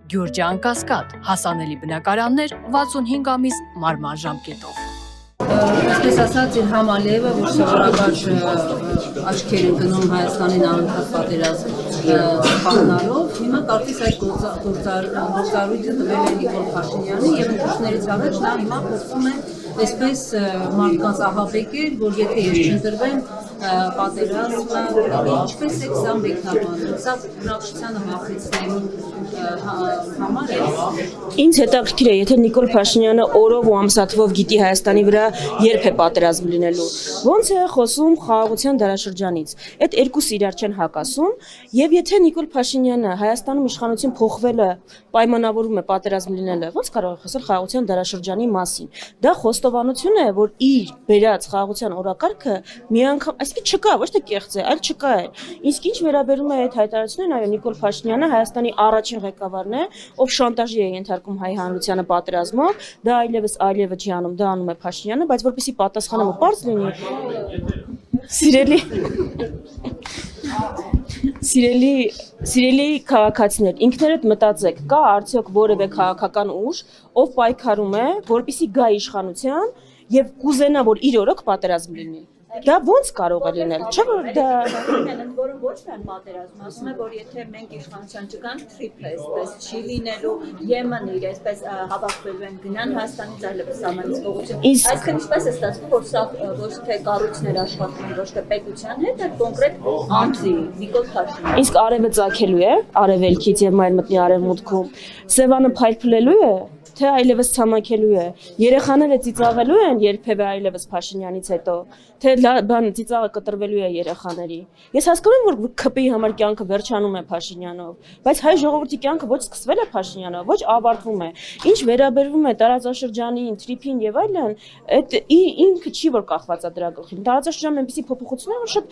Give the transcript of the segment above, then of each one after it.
Գյուրջան Կասկադ, հասանելի բնակարաններ 65 ամիս մարման ժամկետով։ Այսպես ասած, Իլհամ Ալիևը, որ սովորաբար աչքեր են գնում Հայաստանին անընդհատ պատերազմ սպառնալով, հիմա կարծես այդ գործառույթը տվել է Նիկոլ Փաշինյանը եւ ընտրություններից առաջ նա հիմա փորձում է այսպես մարդկանց ահաբեկել, որ եթե ես չընտրվեմ պատերազմը, ինչպես է սա մեկնաբանում, սա բնակչությանը վախեցնելու համար է։ Ինձ հետաքրքիր է, եթե Նիկոլ Փաշինյանը օրով ու ամսաթվով գիտի Հայաստանի վրա երբ է պատերազմ լինելու, ոնց է խոսում խաղաղության դարաշրջանից։ Այդ երկուսը իրար չեն հակասում, եւ եթե Նիկոլ Փաշինյանը Հայաստանում իշխանություն փոխվելը պայմանավորում է պատերազմ լինելը, ոնց կարող է խոսել խաղաղության դարաշրջանի մասին։ Դա խոստովանություն է, որ իր բերած խաղաղության օրակարգը մի անգամ այսինքն չկա, ոչ թե կեղծ է, այլ չկա է։ Իսկ ինչ վերաբերում է այդ հայտարարություններին, այո, Նիկոլ Փաշինյանը Հայաստանի առաջին ղեկավարն է, ով շանտաժի է ենթարկում հայ հանրությանը պատերազմով, դա այլևս Ալիևը չի անում, դա անում է Փաշինյանը, բայց որպեսզի պատասխանումը պարզ լինի, Սիրելի քաղաքացիներ, ինքներդ մտածեք, կա արդյոք որևէ քաղաքական ուժ, ով պայքարում է, որպեսզի գա իշխանության եւ կուզենա, որ իր օրոք պատերազմ լինի։ Դա ոնց կարող է լինել, չէ՞ որ դա որը ոչ միայն պատերազմ, ասում է, որ եթե մենք իշխանության չգանք, թրիփլը այսպես չի լինելու, Եմենը իր այսպես հավաքվելու են գնան Հայաստանից այլևս սահմանից կողություն։ Այսինքն ինչպես է ստացվում, որ սա ոչ թե կառույցներ աշխատում են, ոչ թե պետության հետ, այլ կոնկրետ անձի Նիկոլ Փաշինյանը։ Իսկ արևը ծագելու է, արևելքից եւ մայր մտնի արևմուտքում, Սևանը փայլփլելու է, թե այլևս ցամաքելու է, երեխաները ծիծաղելու են երբևէ այլևս Փաշինյանից հետո, թե բան ծիծաղը կտրվելու է երեխաների։ Ես հասկանում եմ, որ ԿՊ-ի համար կյանքը վերջանում է Փաշինյանով, բայց հայ ժողովրդի կյանքը ոչ սկսվել է Փաշինյանով, ոչ ավարտվում է։ Ինչ վերաբերվում է տարածաշրջանին, թրիփին եւ այլն, այդ ինքը չի որ կախված է դրա գլխին։ Տարածաշրջանում այնպիսի փոփոխություններ, որ շատ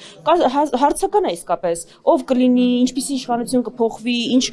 հարցական է իսկապես, ով կլինի, ինչպիսի իշխանություն կփոխվի, ինչ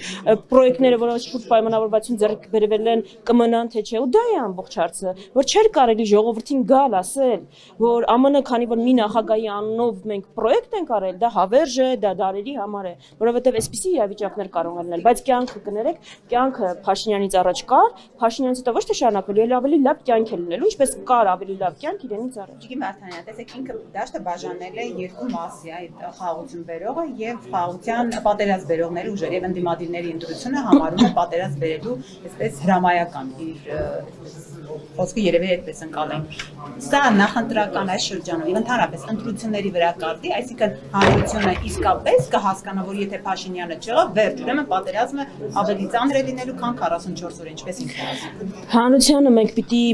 պրոյեկտները, որոնց շուրջ պայմանավորվածություն ձեռք բերվել են, կմնան թե չէ, ու դա է ամբողջ հարցը, որ չէր կարելի ժողովրդին գալ ասել, որ ԱՄՆ քանի որ մի նախագահի անունով մենք պրոյեկտ ենք արել, դա հավերժ է, դա դարերի համար է, որովհետև այսպիսի իրավիճակներ կարող են լինել, բայց կյանքը կներեք, կյանքը Փաշինյանից առաջ կար, Փաշինյանից հետո ոչ թե շարունակվելու, այլ ավելի լավ կյանք է լինելու, ինչպես կար ավելի լավ կյանք իրենից առաջ։ Ջիգի Մարտանյան, տեսեք ինքը դաշտը բաժանել է երկու մասի, այդ խաղաղություն բերողը եւ խաղաղության պատերազմ բերողների ուժերը եւ ընդդիմադիրների ընտրությունը համարում է պատերազմ բերելու այսպես հրամայական իր խոսքը երևի այդպես ընկալենք։ Սա նախընտրական այս շրջանում եւ ընդհանրապես ընտրությունների վրա կարտի, այսինքն հանրությունը իսկապես կհասկանա, որ եթե Փաշինյանը չեղավ, վերջ, ուրեմն պատերազմը ավելի ծանր է լինելու, քան 44 օր, ինչպես ինքն ասում։ Հանրությանը մենք պիտի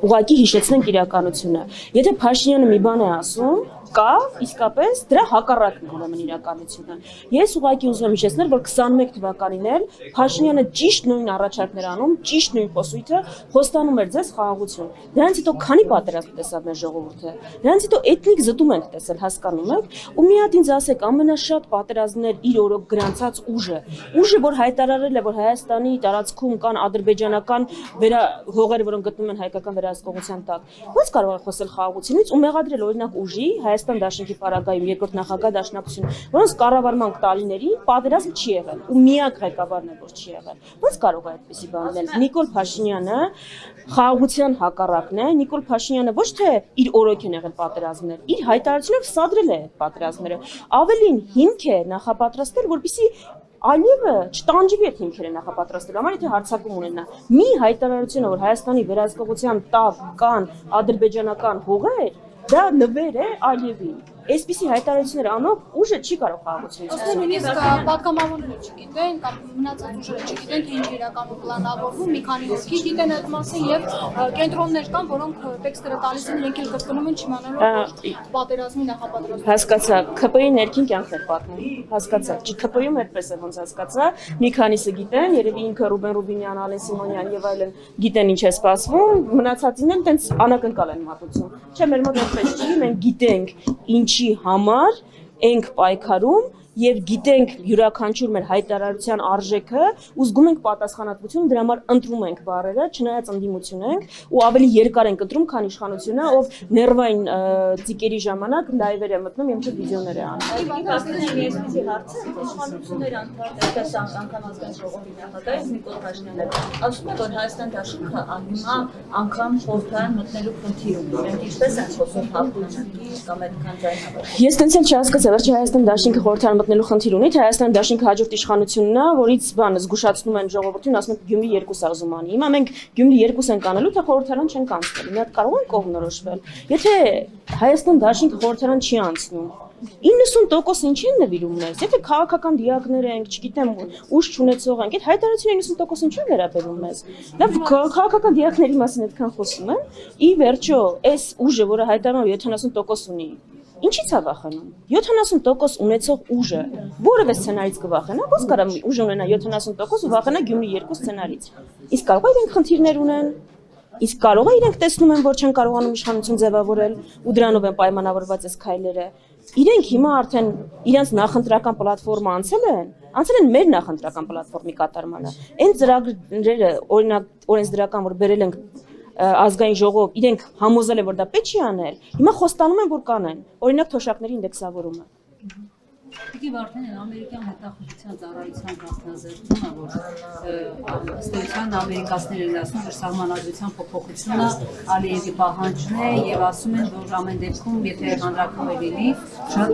ուղղակի հիշեցնենք իրականությունը։ Եթե Փաշինյանը մի բան է ասում, կա, իսկապես դրա հակառակն է ուրեմն իրականությունը։ Ես ուղղակի ուզում եմ հիշեցնել, որ 21 թվականին էլ Փաշինյանը ճիշտ նույն առաջարկներ անում, ճիշտ նույն խոսույթը խոստանում էր ձեզ խաղաղություն։ Դրանից հետո քանի պատերազմ տեսավ մեր ժողովուրդը։ Դրանից հետո էթնիկ զտում ենք տեսել, հասկանում եք։ Ու մի հատ ինձ ասեք, ամենաշատ պատերազմներ իր օրոք գրանցած ուժը, որ հայտարարել է, որ Հայաստանի տարածքում կան ադրբեջանական հողեր, որոնք գտնվում են հայկական վերահսկողության տակ։ Ոնց կարող է խոսել խաղաղությունից ու մեղադրել օրինակ ուժի Հայաստան Դաշնքի պարագայում երկրորդ նախագահ դաշնակցություն, որոնց կառավարման տարիների պատերազմ չի եղել ու միակ ղեկավարն է, որ չի եղել։ Ոնց կարող է այդպեսի բան լինել։ Նիկոլ Փաշինյանը խաղաղության հակառակն է, Նիկոլ Փաշինյանը ոչ թե իր օրոք են եղել պատերազմներ, իր հայտարարությունով սադրել է պատերազմները։ Ավելին հիմք է նախապատրաստել, որպեսզի Ալիևը չտանջվի այդ հիմքերը նախապատրաստելու համար, եթե հարձակում ունենա։ Մի հայտարարությունը, որ Հայաստանի վերահսկողության տակ կան ադրբեջանական հողեր, դա նվեր է Ալիևին։ Այսպիսի հայտարարություններ անող ուժը չի կարող խաղաղություն ցույց նույնիսկ պատգամավորները չգիտեն կամ մնացած ուժերը չգիտեն, թե ինչ իրականում պլանավորվում, մի քանի հոգի գիտեն այդ մասին եւ կենտրոններ կան, որոնք տեքստերը տալիս են, իրենք էլ կրկնում են չիմանալով պատերազմի նախապատրաստում։ Հասկացա, ԿՊ-ի ներքին կյանքն էր պատմում։ Հասկացա, ԿՊ-ում այդպես է ոնց հասկացա, մի քանիսը գիտեն, երևի ինքը Ռուբեն Ռուբինյան, Ալեն Սիմոնյան եւ այլն գիտեն ինչ է սպասվում, մնացածին են տենց անակնկալ են մատուցում։ Չէ, մեր մոտ այդպես չի, մենք գիտենք ինչ համար ենք պայքարում եւ գիտենք յուրաքանչյուր մեր հայտարարության արժեքը ու զգում ենք պատասխանատվություն, դրա համար ընտրում ենք բառերը, չնայած ընդդիմություն ենք ու ավելի երկար ենք ընտրում, քան իշխանությունը, ով ներվային ծիկերի ժամանակ լայվեր է մտնում եւ չէ վիդեոներ է Ես տենց էլ չհասկացա, վերջի Հայաստան դաշինքը խորհրդարան մտնելու խնդիր ունի, թե Հայաստան դաշինքը հաջորդ իշխանությունն է, որից բանը զգուշացնում են ժողովրդին, ասում են Գյումրի 2 ուզում անի։ Հիմա մենք Գյումրի 2 ենք անելու, թե խորհրդարան չենք անցնելու։ Մի հատ կարող են կողմնորոշվել։ Եթե Հայաստան դաշինքը խորհրդարան չի անցնում, 90% ինչի են նվիրում մեզ։ Եթե քաղաքական դիակներ ենք, չգիտեմ, ուժ չունեցող ենք, այդ հայտարարությունը 90% ինչի վերաբերում մեզ։ Լավ, քաղաքական դիակների մասին այդքան խոսում են, ի վերջո, այս ուժը, որը հայտարարում 70% ունի, ինչի՞ց է վախենում։ 70% ունեցող ուժը որևէ սցենարից կվախենա, ո՞ց կարա ուժ ունենա 70% ու վախենա Գյումրի 2 սցենարից։ Իսկ կարող է իրենք խնդիրներ ունեն, իսկ կարող է իրենք տեսնում են, որ չեն կարողանում իշխանություն ձևավորել ու դրանով են պայմանավորված այս քայլերը։ Իրենք հիմա արդեն իրենց նախընտրական պլատֆորմը անցել են մեր նախընտրական պլատֆորմի կատարմանը։ Այն ծրագրերը, օրինակ օրենսդրական, որ բերել ենք ազգային ժողով, իրենք համոզել են, որ դա պետք չի անել, հիմա խոստանում են, որ կանեն, օրինակ թոշակների ինդեքսավորումը։ Պիտի վարդեն ամերիկյան հետախուզության ծառայության կազմակերպությունը, որ ըստ էության ամերիկացիներն են ասում, որ սահմանադրության փոփոխությունը Ալիևի պահանջն է եւ ասում են, որ ամեն դեպքում, եթե հանրաքվե լինի, շատ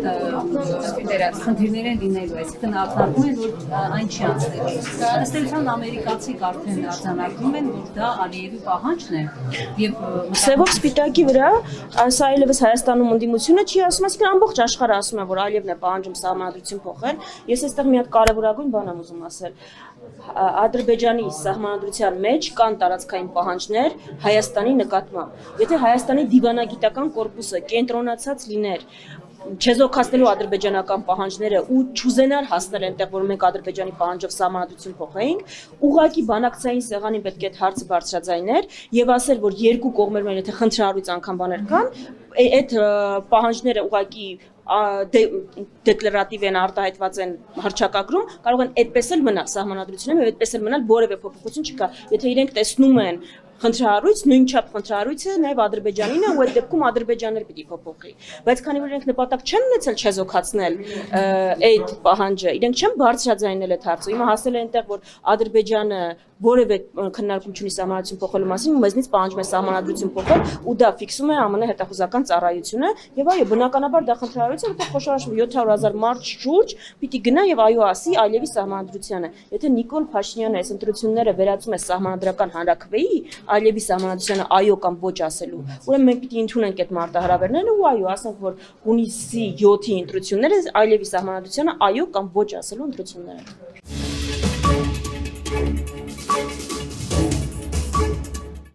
խնդիրներ են լինելու, այսինքն ակնարկում են, որ այն չի անցնելու։ Ըստ էության ամերիկացիք արդեն արձանագրում են, որ դա Ալիևի պահանջն է եւ սևով սպիտակի վրա այս այլևս Հայաստանում ընդդիմությունը չի ասում, այսինքն ամբողջ աշխարհը ասում է, որ Ալիևն է պահանջում սահմանադրություն փոխել։ Ես այստեղ մի հատ կարևորագույն բան եմ ուզում ասել։ Ադրբեջանի սահմանադրության մեջ կան տարածքային պահանջներ Հայաստանի նկատմամբ։ Եթե Հայաստանի դիվանագիտական կորպուսը կենտրոնացած լիներ չեզոքացնելու ադրբեջանական պահանջները ու չուզենար հասնել այնտեղ, որ մենք Ադրբեջանի պահանջով սահմանադրություն փոխեինք, ուղղակի բանակցային սեղանին պետք է այդ հարցը բարձրաձայներ եւ ասել, որ երկու կողմերում եթե խնդրահարույց անգամ բաներ կան, այդ պահանջները ուղղակի դեկլարատիվ են, արտահայտված են հռչակագրում, կարող են այդպես էլ մնալ սահմանադրությունում եւ այդպես էլ մնալ որևէ փոփոխություն չկա։ Եթե իրենք տեսնում են խնդրահարույց, նույնչափ խնդրահարույցը նաև Ադրբեջանին է ու այդ դեպքում Ադրբեջանել պիտի փոփոխի։ Բայց քանի որ իրենք նպատակ չեն ունեցել չեզոքացնել այդ պահանջը, իրենք չեն բարձրաձայնել այդ հարցը։ Հիմա հասել է այնտեղ, որ Ադրբեջանը որևէ քննարկում չունի սահմանադրություն փոխելու մասին, մեզնից պահանջում է սահմանադրություն փոխել ու դա ֆիքսում է ԱՄՆ հետախուզական ծառայությունը եւ այո, բնականաբար դա խնդրահարույց է, որտեղ խոշորաշվում 700,000 մարդ շուրջ պիտի գնա եւ այո ասի Ալիևի սահմանադրությանը։ Եթե Նիկոլ Փաշինյանը այս ընտրությունները վերածում է սահմանադրական հանրաքվեի, Ալիևի սահմանադրությանը այո կամ ոչ ասելու, ուրեմն մենք պիտի ընդունենք այդ մարտահրավերները ու այո, ասենք որ հունիսի 7-ի ընտրությունները Ալիևի սահմանադրությանը այո կամ ոչ ասելու ընտրություններ են։